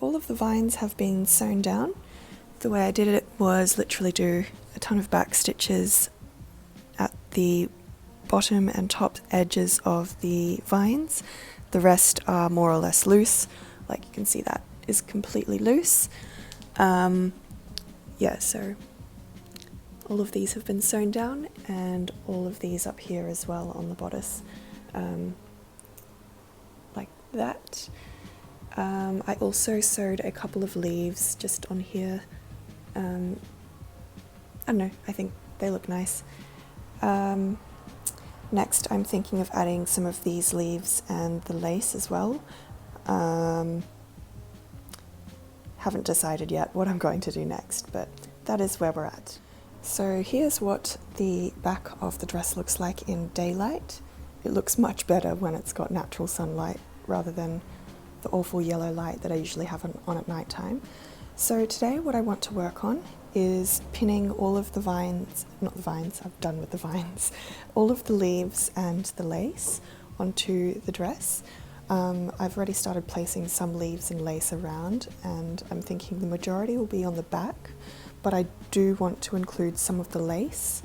all of the vines have been sewn down. The way I did it was literally do a ton of back stitches at the bottom and top edges of the vines. The rest are more or less loose. Like you can see, that is completely loose. Yeah, so all of these have been sewn down, and all of these up here as well on the bodice, like that. I also sewed a couple of leaves just on here. I don't know, I think they look nice. Next, I'm thinking of adding some of these leaves and the lace as well. Haven't decided yet what I'm going to do next, but that is where we're at. So here's what the back of the dress looks like in daylight. It looks much better when it's got natural sunlight rather than the awful yellow light that I usually have on at night time. So today what I want to work on is pinning all of the vines, not the vines, I'm done with the vines, all of the leaves and the lace onto the dress. I've already started placing some leaves and lace around, and I'm thinking the majority will be on the back, but I do want to include some of the lace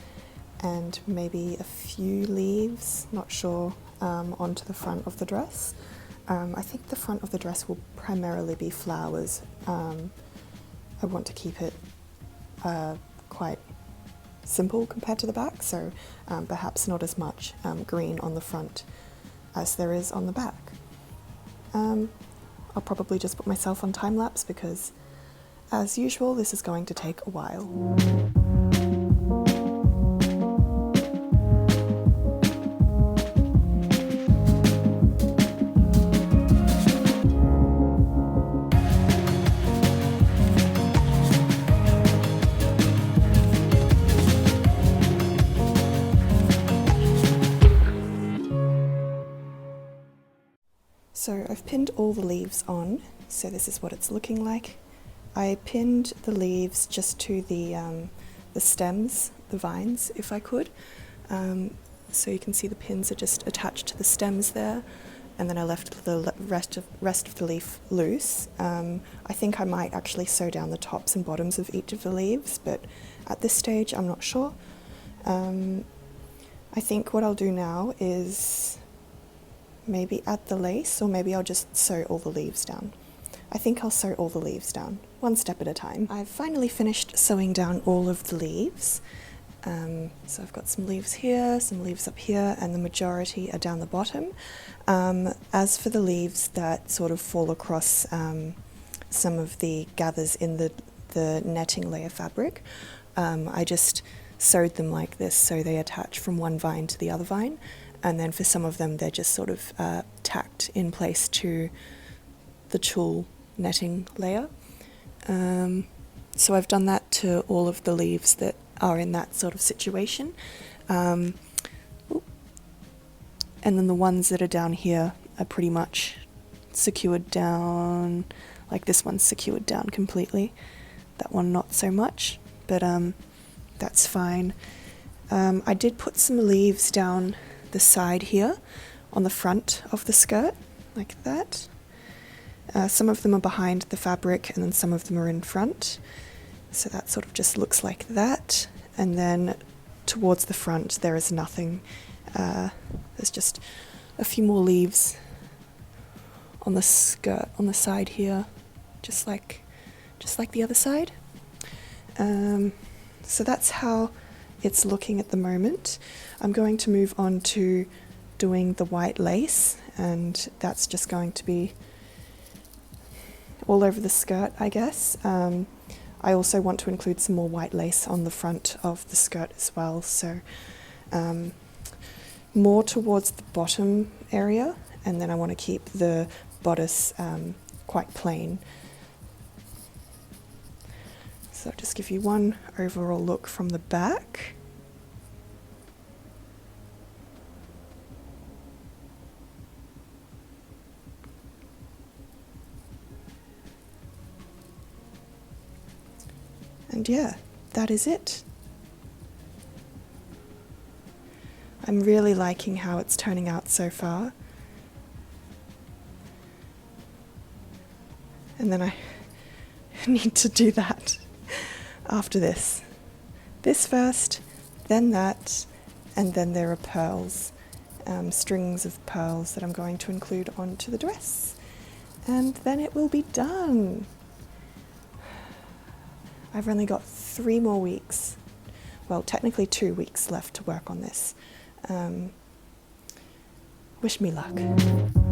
and maybe a few leaves, not sure, onto the front of the dress. I think the front of the dress will primarily be flowers. I want to keep it quite simple compared to the back, so perhaps not as much green on the front as there is on the back. I'll probably just put myself on time lapse because, as usual, this is going to take a while. So I've pinned all the leaves on, so this is what it's looking like. I pinned the leaves just to the stems, the vines, if I could. So you can see the pins are just attached to the stems there, and then I left the rest of the leaf loose. I think I might actually sew down the tops and bottoms of each of the leaves, but at this stage I'm not sure. I think what I'll do now is maybe add the lace, or maybe I'll just sew all the leaves down. I think I'll sew all the leaves down, one step at a time. I've finally finished sewing down all of the leaves. So I've got some leaves here, some leaves up here, and the majority are down the bottom. As for the leaves that sort of fall across some of the gathers in the netting layer fabric, I just sewed them like this so they attach from one vine to the other vine. And then for some of them, they're just sort of tacked in place to the tulle netting layer. So I've done that to all of the leaves that are in that sort of situation. And then the ones that are down here are pretty much secured down, like this one's secured down completely. That one not so much, but that's fine. I did put some leaves down the side here on the front of the skirt, like that. Some of them are behind the fabric and then some of them are in front. So that sort of just looks like that. And then towards the front there is nothing. There's just a few more leaves on the skirt on the side here, just like the other side. So that's how it's looking at the moment. I'm going to move on to doing the white lace, and that's just going to be all over the skirt, I guess. I also want to include some more white lace on the front of the skirt as well, so more towards the bottom area, and then I want to keep the bodice quite plain. So I'll just give you one overall look from the back. And yeah, that is it. I'm really liking how it's turning out so far. And then I need to do that after this. This first, then that, and then there are pearls, strings of pearls that I'm going to include onto the dress. And then it will be done. I've only got 3 more weeks, well, technically 2 weeks left to work on this. Wish me luck.